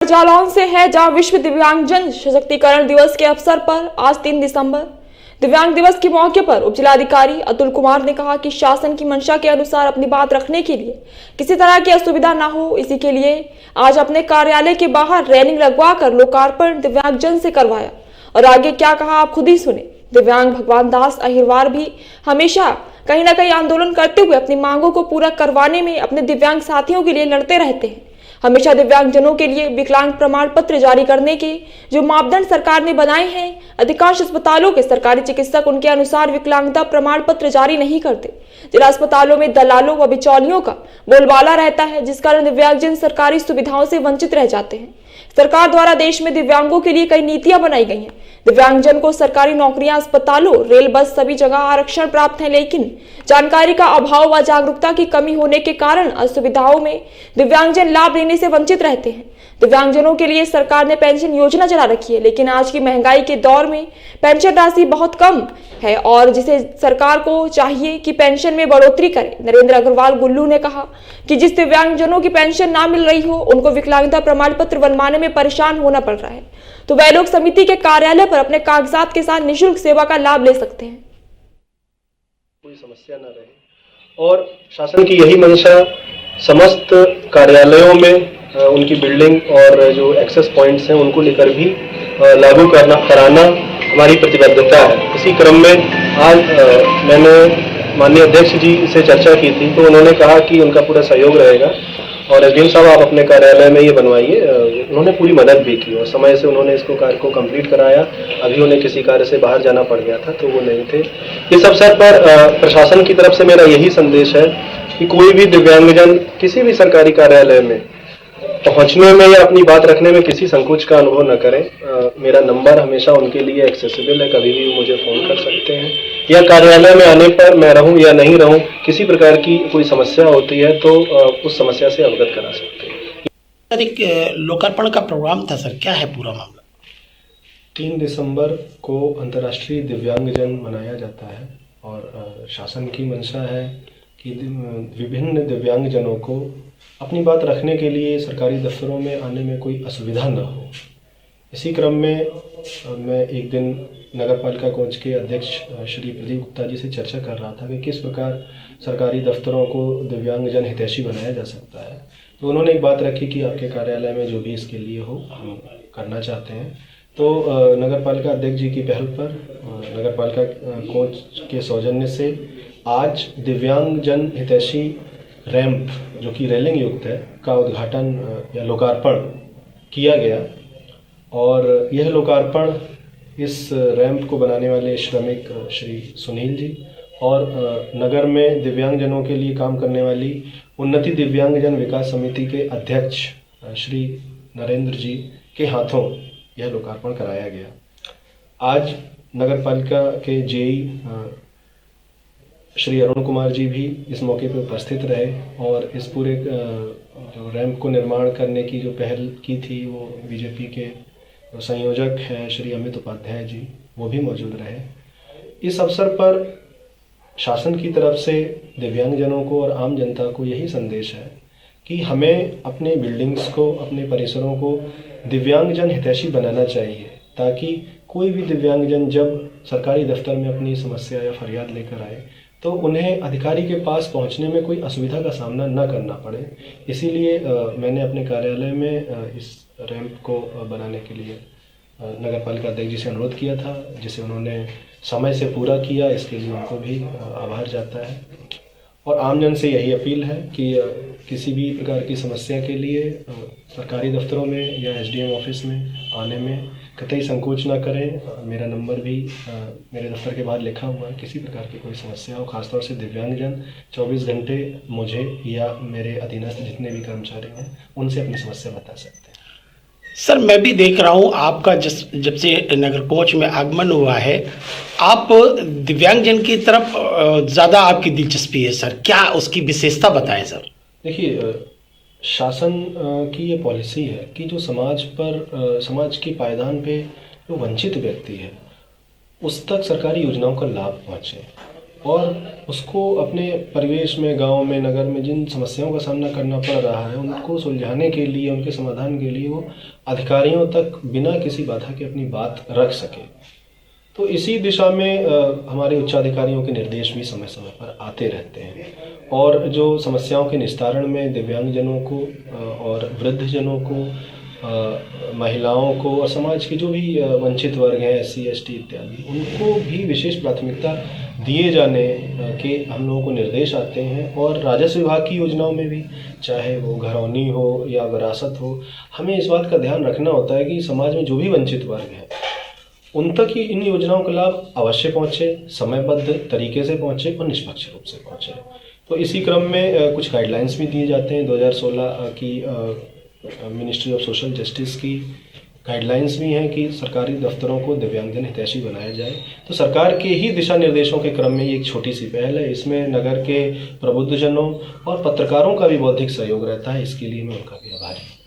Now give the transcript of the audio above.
जालौन से है, जहां विश्व दिव्यांगजन सशक्तिकरण दिवस के अवसर पर आज 3 दिसंबर दिव्यांग दिवस के मौके पर उपजिलाधिकारी अतुल कुमार ने कहा कि शासन की मंशा के अनुसार अपनी बात रखने के लिए किसी तरह की असुविधा न हो, इसी के लिए आज अपने कार्यालय के बाहर रेलिंग लगवा कर लोकार्पण दिव्यांगजन से करवाया। और आगे क्या कहा आप खुद ही सुने। दिव्यांग भगवान दास अहिरवार भी हमेशा कहीं ना कहीं आंदोलन करते हुए अपनी मांगों को पूरा करवाने में अपने दिव्यांग साथियों के लिए लड़ते रहते हैं। हमेशा दिव्यांगजनों के लिए विकलांग प्रमाण पत्र जारी करने के जो मापदंड सरकार ने बनाए हैं, अधिकांश अस्पतालों के सरकारी चिकित्सक उनके अनुसार विकलांगता प्रमाण पत्र जारी नहीं करते। जिला अस्पतालों में दलालों व बिचौलियों का बोलबाला रहता है, जिस कारण दिव्यांगजन सरकारी सुविधाओं से वंचित रह जाते हैं। सरकार द्वारा देश में दिव्यांगों के लिए कई नीतियां बनाई गई हैं। दिव्यांगजन को सरकारी नौकरियां, अस्पतालों, रेल, बस सभी जगह आरक्षण प्राप्त है, लेकिन जानकारी का अभाव व जागरूकता की कमी होने के कारण असुविधाओं में दिव्यांगजन लाभ लेने से वंचित रहते हैं। दिव्यांगजनों के लिए सरकार ने पेंशन योजना चला रखी है, लेकिन आज की महंगाई के दौर में पेंशन राशि बहुत कम है और जिसे सरकार को चाहिए कि पेंशन में बढ़ोतरी करे। नरेंद्र अग्रवाल गुल्लू ने कहा कि जिस दिव्यांगजनों की पेंशन ना मिल रही हो, उनको विकलांगता प्रमाण पत्र बनवाने में परेशान होना पड़ रहा है, तो वह लोग समिति के कार्यालय पर अपने कागजात के साथ निःशुल्क सेवा का लाभ ले सकते हैं। कोई समस्या न रहे और शासन की यही मंशा समस्त कार्यालयों में उनकी बिल्डिंग और जो एक्सेस पॉइंट्स हैं उनको लेकर भी लागू कराना हमारी प्रतिबद्धता है। इसी क्रम में आज मैंने माननीय अध्यक्ष जी से चर्चा की थी, तो उन्होंने कहा कि उनका पूरा सहयोग रहेगा और एसडीएम साहब आप अपने कार्यालय में ये बनवाइए। उन्होंने पूरी मदद भी की और समय से उन्होंने इसको कार्य को कंप्लीट कराया। अभी उन्हें किसी कार्य से बाहर जाना पड़ गया था तो वो नहीं थे। इस अवसर पर प्रशासन की तरफ से मेरा यही संदेश है कि कोई भी दिव्यांगजन किसी भी सरकारी कार्यालय में पहुंचने में या अपनी बात रखने में किसी संकोच का अनुभव न करें। मेरा नंबर हमेशा उनके लिए एक्सेसिबल है, कभी भी मुझे फोन कर सकते हैं या कार्यालय में आने पर मैं रहूं या नहीं रहूं, किसी प्रकार की कोई समस्या होती है तो उस समस्या से अवगत करा सकते हैं। सर, एक लोकार्पण का प्रोग्राम था सर, क्या है पूरा मामला? 3 दिसंबर को अंतर्राष्ट्रीय दिव्यांगजन मनाया जाता है और शासन की मंशा है कि विभिन्न दिव्यांगजनों को अपनी बात रखने के लिए सरकारी दफ्तरों में आने में कोई असुविधा न हो। इसी क्रम में मैं एक दिन नगर पालिका कोच के अध्यक्ष श्री प्रदीप गुप्ता जी से चर्चा कर रहा था कि किस प्रकार सरकारी दफ्तरों को दिव्यांगजन हितैषी बनाया जा सकता है। तो उन्होंने एक बात रखी कि आपके कार्यालय में जो भी इसके लिए हो हम करना चाहते हैं। तो नगर पालिका अध्यक्ष जी की पहल पर नगर पालिका कोच के सौजन्य से आज दिव्यांगजन हितैषी रैंप जो कि रेलिंग युक्त है का उद्घाटन या लोकार्पण किया गया और यह लोकार्पण इस रैंप को बनाने वाले श्रमिक श्री सुनील जी और नगर में दिव्यांगजनों के लिए काम करने वाली उन्नति दिव्यांगजन विकास समिति के अध्यक्ष श्री नरेंद्र जी के हाथों यह लोकार्पण कराया गया। आज नगर पालिका के जेई श्री अरुण कुमार जी भी इस मौके पर उपस्थित रहे और इस पूरे जो रैंप को निर्माण करने की जो पहल की थी वो बीजेपी के संयोजक हैं श्री अमित उपाध्याय जी, वो भी मौजूद रहे। इस अवसर पर शासन की तरफ से दिव्यांगजनों को और आम जनता को यही संदेश है कि हमें अपने बिल्डिंग्स को, अपने परिसरों को दिव्यांगजन हितैषी बनाना चाहिए, ताकि कोई भी दिव्यांगजन जब सरकारी दफ्तर में अपनी समस्या या फरियाद लेकर आए तो उन्हें अधिकारी के पास पहुंचने में कोई असुविधा का सामना न करना पड़े। इसीलिए मैंने अपने कार्यालय में इस रैंप को बनाने के लिए नगर पालिका अध्यक्ष जी से अनुरोध किया था, जिसे उन्होंने समय से पूरा किया। इसके लिए उनको भी आभार जाता है और आमजन से यही अपील है कि किसी भी प्रकार की समस्या के लिए सरकारी दफ्तरों में या एसडीएम ऑफिस में आने में कतई संकोच ना करें। मेरा नंबर भी मेरे दफ्तर के बाहर लिखा हुआ है। किसी प्रकार की कोई समस्या हो, खासतौर से दिव्यांगजन 24 घंटे मुझे या मेरे अधीनस्थ जितने भी कर्मचारी हैं उनसे अपनी समस्या बता सकते हैं। सर, मैं भी देख रहा हूँ आपका जब से नगर कोच में आगमन हुआ है, आप दिव्यांगजन की तरफ ज़्यादा आपकी दिलचस्पी है सर, क्या उसकी विशेषता बताएं सर? देखिए, शासन की ये पॉलिसी है कि जो समाज की पायदान पे जो वंचित व्यक्ति है उस तक सरकारी योजनाओं का लाभ पहुँचे। और उसको अपने परिवेश में, गांव में, नगर में जिन समस्याओं का सामना करना पड़ रहा है उनको सुलझाने के लिए, उनके समाधान के लिए वो अधिकारियों तक बिना किसी बाधा के अपनी बात रख सके। तो इसी दिशा में हमारे उच्चाधिकारियों के निर्देश भी समय समय पर आते रहते हैं और जो समस्याओं के निस्तारण में दिव्यांगजनों को और वृद्धजनों को, महिलाओं को और समाज के जो भी वंचित वर्ग हैं, SC ST इत्यादि, उनको भी विशेष प्राथमिकता दिए जाने के हम लोगों को निर्देश आते हैं। और राजस्व विभाग की योजनाओं में भी, चाहे वो घरौनी हो या विरासत हो, हमें इस बात का ध्यान रखना होता है कि समाज में जो भी वंचित वर्ग है उन तक ही इन योजनाओं का लाभ अवश्य पहुँचे, समयबद्ध तरीके से पहुँचे और निष्पक्ष रूप से पहुँचे। तो इसी क्रम में कुछ गाइडलाइंस भी दिए जाते हैं। 2016 की मिनिस्ट्री ऑफ सोशल जस्टिस की गाइडलाइंस भी हैं कि सरकारी दफ्तरों को दिव्यांगजन हितैषी बनाया जाए। तो सरकार के ही दिशा निर्देशों के क्रम में ये एक छोटी सी पहल है। इसमें नगर के प्रबुद्धजनों और पत्रकारों का भी बौद्धिक सहयोग रहता है। इसके लिए मैं उनका भी आभारी हूँ।